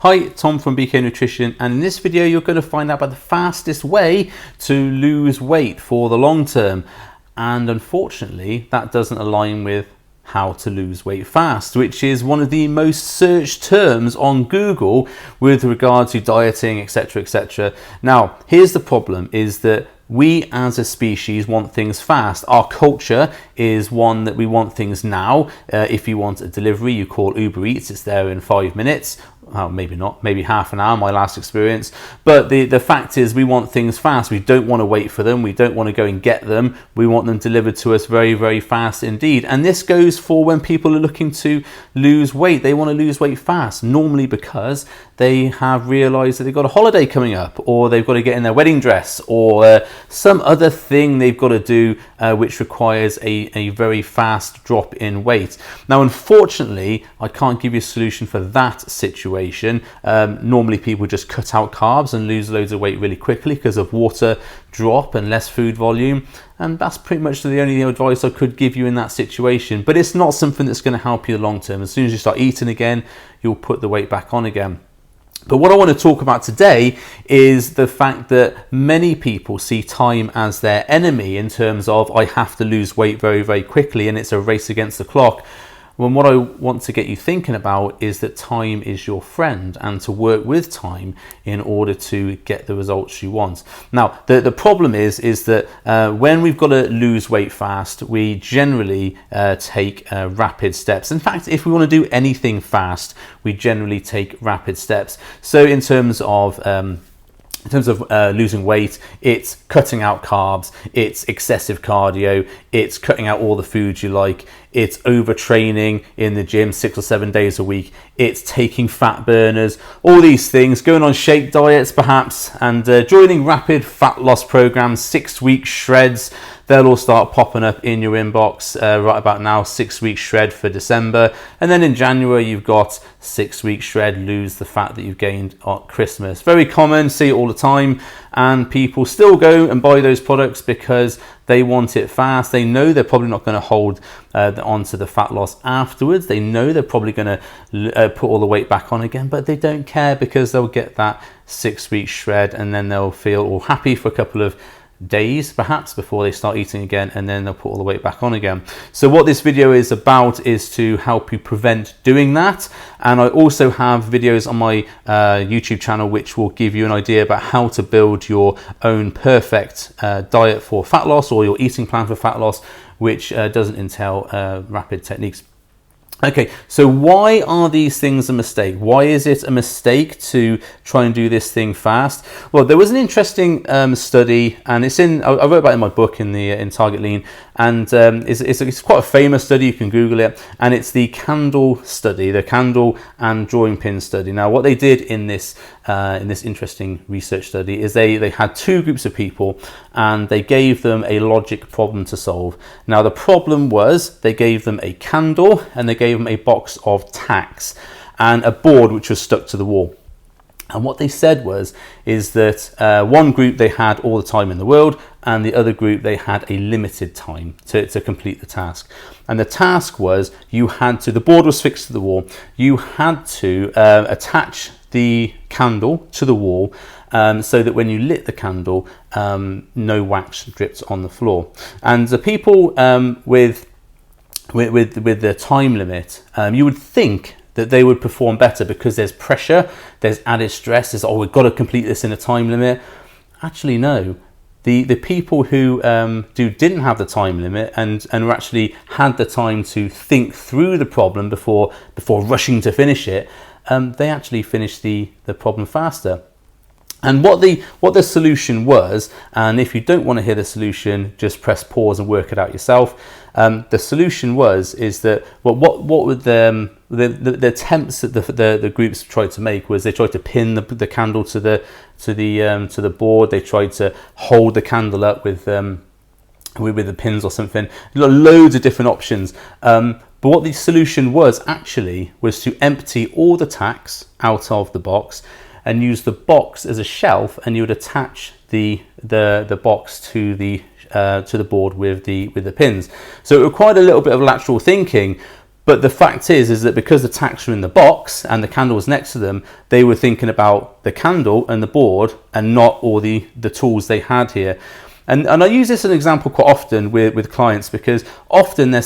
Hi, Tom from BK Nutrition, and in this video you're going to find out about the fastest way to lose weight for the long term. And unfortunately that doesn't align with how to lose weight fast, which is one of the most searched terms on Google with regard to dieting, etc, etc. Now here's the problem, is that we as a species want things fast. Our culture is one that we want things now. If you want a delivery, you call Uber Eats, it's there in 5 minutes. Maybe not, maybe half an hour, my last experience. But the fact is we want things fast. We don't want to wait for them. We don't want to go and get them. We want them delivered to us very, very fast indeed. And this goes for when people are looking to lose weight. They want to lose weight fast, normally because they have realized that they've got a holiday coming up, or they've got to get in their wedding dress, or some other thing they've got to do which requires a very fast drop in weight. Now, unfortunately, I can't give you a solution for that situation. Normally people just cut out carbs and lose loads of weight really quickly because of water drop and less food volume, and that's pretty much the only advice I could give you in that situation. But it's not something that's going to help you long term. As soon as you start eating again, you'll put the weight back on again. But what I want to talk about today is the fact that many people see time as their enemy, in terms of I have to lose weight very, very quickly and it's a race against the clock. When what I want to get you thinking about is that time is your friend, and to work with time in order to get the results you want. Now, the problem is that when we've got to lose weight fast, we generally take rapid steps. In fact, if we want to do anything fast, we generally take rapid steps. So in terms of losing weight, it's cutting out carbs, it's excessive cardio, it's cutting out all the foods you like, it's overtraining in the gym 6 or 7 days a week, it's taking fat burners, all these things, going on shake diets perhaps, and joining rapid fat loss programs, 6-week shreds. They'll all start popping up in your inbox right about now. 6-week shred for December, and then in January you've got 6-week shred, lose the fat that you've gained at Christmas. Very common, see it all the time, and people still go and buy those products because they want it fast. They know they're probably not going to hold on to the fat loss afterwards. They know they're probably going to put all the weight back on again, but they don't care because they'll get that 6-week shred, and then they'll feel all happy for a couple of days perhaps before they start eating again, and then they'll put all the weight back on again. So what this video is about is to help you prevent doing that. And I also have videos on my YouTube channel which will give you an idea about how to build your own perfect diet for fat loss, or your eating plan for fat loss, which doesn't entail rapid techniques. Okay, so why are these things a mistake? Why is it a mistake to try and do this thing fast? Well, there was an interesting study, and it's in, I wrote about it in my book in Target Lean, and it's quite a famous study. You can Google it, and it's the candle study, the candle and drawing pin study. Now, what they did in this interesting research study is they had 2 groups of people, and they gave them a logic problem to solve. Now, the problem was they gave them a candle, and they gave them a box of tacks and a board which was stuck to the wall. And what they said is that one group they had all the time in the world, and the other group they had a limited time to complete the task. And the task was, the board was fixed to the wall, you had to attach the candle to the wall so that when you lit the candle, no wax dripped on the floor. And the people with the time limit, you would think that they would perform better because there's pressure, there's added stress, there's, we've got to complete this in a time limit. Actually, no. The people who didn't have the time limit and actually had the time to think through the problem before rushing to finish it, they actually finished the problem faster. And what the solution was, and if you don't want to hear the solution, just press pause and work it out yourself. The solution is that what would the attempts that the groups tried to make was they tried to pin the candle to the board. They tried to hold the candle up with the pins or something. Loads of different options. But what the solution was to empty all the tacks out of the box and use the box as a shelf, and you would attach the box to the board with the pins. So it required a little bit of lateral thinking, But the fact is that because the tacks were in the box and the candle was next to them, they were thinking about the candle and the board and not all the tools they had here. And I use this as an example quite often with clients, because often they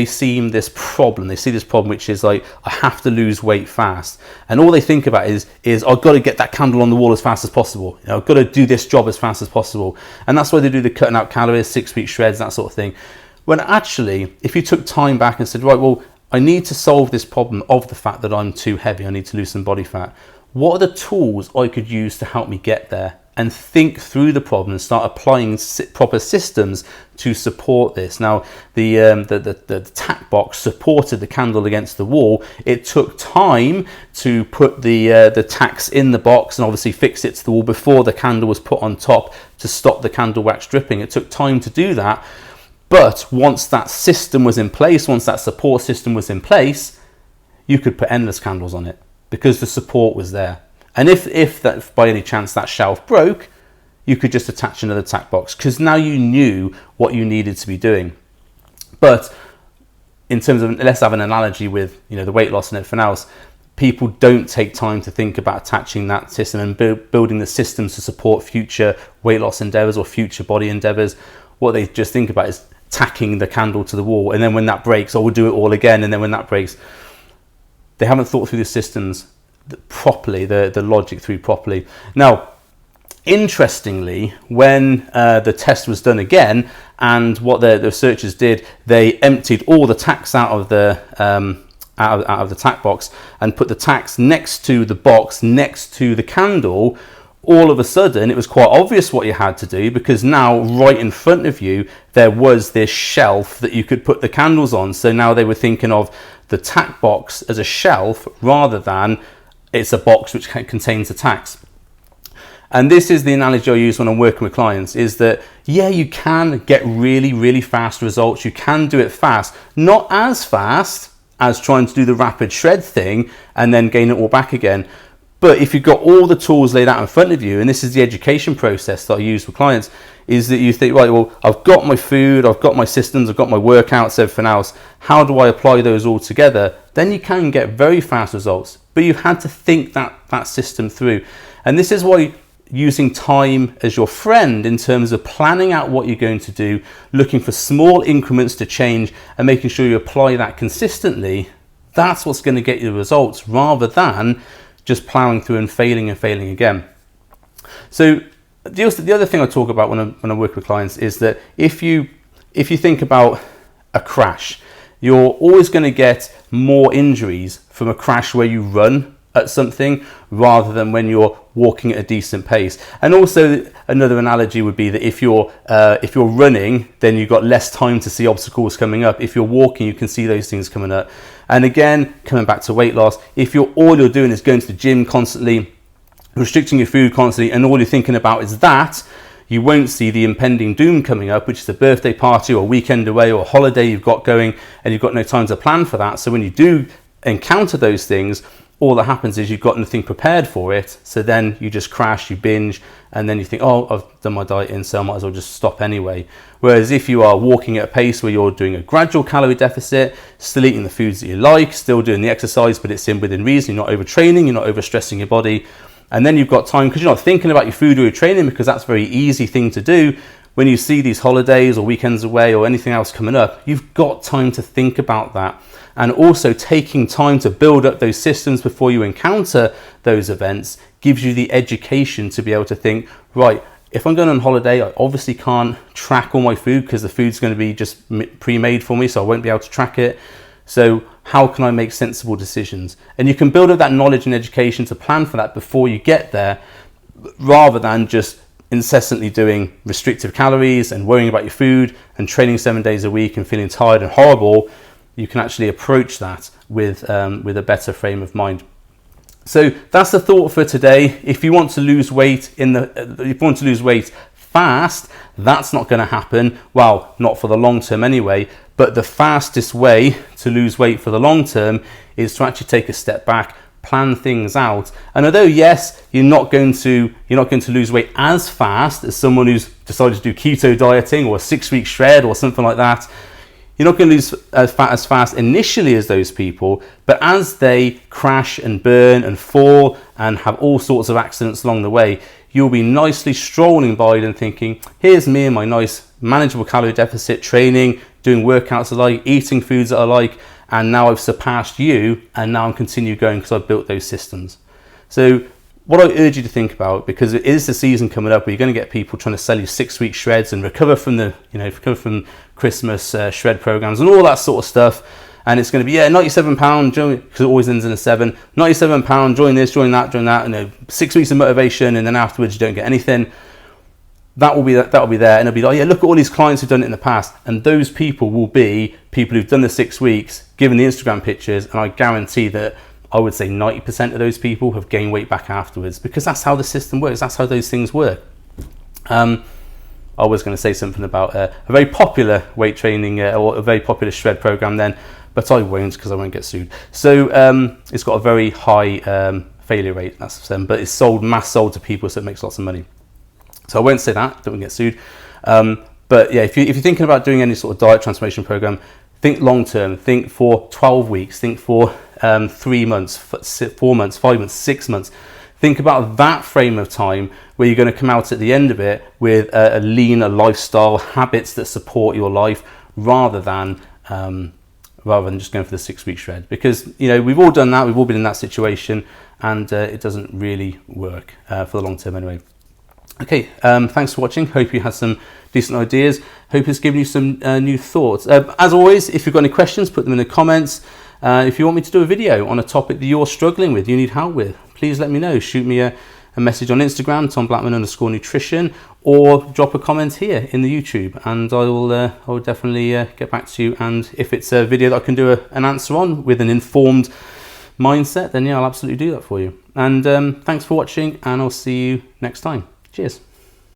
see this problem which is like, I have to lose weight fast. And all they think about is I've got to get that candle on the wall as fast as possible. I've got to do this job as fast as possible. And that's why they do the cutting out calories, 6-week shreds, that sort of thing. When actually, if you took time back and said, right, well, I need to solve this problem of the fact that I'm too heavy, I need to lose some body fat. What are the tools I could use to help me get there? And think through the problem and start applying proper systems to support this. Now, the tack box supported the candle against the wall. It took time to put the tacks in the box and obviously fix it to the wall before the candle was put on top to stop the candle wax dripping. It took time to do that. But once that system was in place, once that support system was in place, you could put endless candles on it because the support was there. And if that by any chance that shelf broke, you could just attach another tack box because now you knew what you needed to be doing. But in terms of, let's have an analogy with the weight loss and everything else, people don't take time to think about attaching that system and building the systems to support future weight loss endeavors or future body endeavors. What they just think about is tacking the candle to the wall, and then when that breaks, we'll do it all again, and then when that breaks, they haven't thought through the systems properly, the logic through properly. Now, interestingly, when the test was done again, and what the researchers did, they emptied all the tacks out of the out of the tack box and put the tacks next to the box next to the candle. All of a sudden, it was quite obvious what you had to do, because now right in front of you there was this shelf that you could put the candles on. So now they were thinking of the tack box as a shelf rather than it's a box which contains the tacks. And this is the analogy I use when I'm working with clients, is that yeah, you can get really fast results. You can do it fast, not as fast as trying to do the rapid shred thing and then gain it all back again. But if you've got all the tools laid out in front of you, and this is the education process that I use with clients, is that you think, right, well, I've got my food, I've got my systems, I've got my workouts, everything else. How do I apply those all together? Then you can get very fast results. But you've had to think that system through. And this is why using time as your friend in terms of planning out what you're going to do, looking for small increments to change and making sure you apply that consistently, that's what's going to get you the results, rather than just plowing through and failing again. So the other thing I talk about when I work with clients is that if you think about a crash, you're always going to get more injuries from a crash where you run at something rather than when you're walking at a decent pace. And also another analogy would be that if you're running, then you've got less time to see obstacles coming up. If you're walking, you can see those things coming up. And again, coming back to weight loss, if all you're doing is going to the gym constantly, restricting your food constantly, and all you're thinking about is that, you won't see the impending doom coming up, which is a birthday party or a weekend away or a holiday you've got going, and you've got no time to plan for that. So when you do encounter those things, all that happens is you've got nothing prepared for it. So then you just crash, you binge, and then you think, oh, I've done my dieting, so I might as well just stop anyway. Whereas if you are walking at a pace where you're doing a gradual calorie deficit, still eating the foods that you like, still doing the exercise, but it's within reason, you're not overtraining, you're not overstressing your body, and then you've got time, because you're not thinking about your food or your training, because that's a very easy thing to do. When you see these holidays or weekends away or anything else coming up, you've got time to think about that. And also taking time to build up those systems before you encounter those events gives you the education to be able to think, right, if I'm going on holiday, I obviously can't track all my food because the food's going to be just pre-made for me, so I won't be able to track it. So how can I make sensible decisions? And you can build up that knowledge and education to plan for that before you get there, rather than just incessantly doing restrictive calories and worrying about your food and training 7 days a week and feeling tired and horrible. You can actually approach that with a better frame of mind. So that's the thought for today. If you want to lose weight fast, that's not going to happen. Well, not for the long term anyway. But the fastest way to lose weight for the long term is to actually take a step back, plan things out. And although yes, you're not going to lose weight as fast as someone who's decided to do keto dieting or a 6-week shred or something like that, You're not going to lose as fast initially as those people, but as they crash and burn and fall and have all sorts of accidents along the way, you'll be nicely strolling by and thinking, here's me and my nice manageable calorie deficit training, doing workouts I like, eating foods that I like, and now I've surpassed you, and now I'm continue going because I've built those systems. So what I urge you to think about, because it is the season coming up where you're going to get people trying to sell you 6-week shreds and recover from Christmas shred programs and all that sort of stuff. And it's going to be, £97, because it always ends in a 7, £97, join this, join that, 6 weeks of motivation, and then afterwards you don't get anything. That will be there, and it'll be like, yeah, look at all these clients who've done it in the past, and those people will be people who've done the 6 weeks, given the Instagram pictures, and I guarantee that I would say 90% of those people have gained weight back afterwards, because that's how the system works. That's how those things work. I was going to say something about a very popular weight training or a very popular shred program then, but I won't because I won't get sued. So it's got a very high failure rate, but it's mass sold to people, so it makes lots of money. So I won't say that, don't get sued. But yeah, if you're thinking about doing any sort of diet transformation program, think long term. Think for 12 weeks. Think for 3 months, 4 months, 5 months, 6 months. Think about that frame of time where you're going to come out at the end of it with a leaner lifestyle, habits that support your life, rather than just going for the 6-week shred. Because we've all done that. We've all been in that situation, and it doesn't really work for the long term anyway. Okay, thanks for watching. Hope you had some decent ideas. Hope it's given you some new thoughts. As always, if you've got any questions, put them in the comments. If you want me to do a video on a topic that you're struggling with, you need help with, please let me know. Shoot me a message on Instagram, TomBlackman_nutrition, or drop a comment here in the YouTube, and I will definitely get back to you. And if it's a video that I can do an answer on with an informed mindset, then yeah, I'll absolutely do that for you. And thanks for watching, and I'll see you next time. Cheers.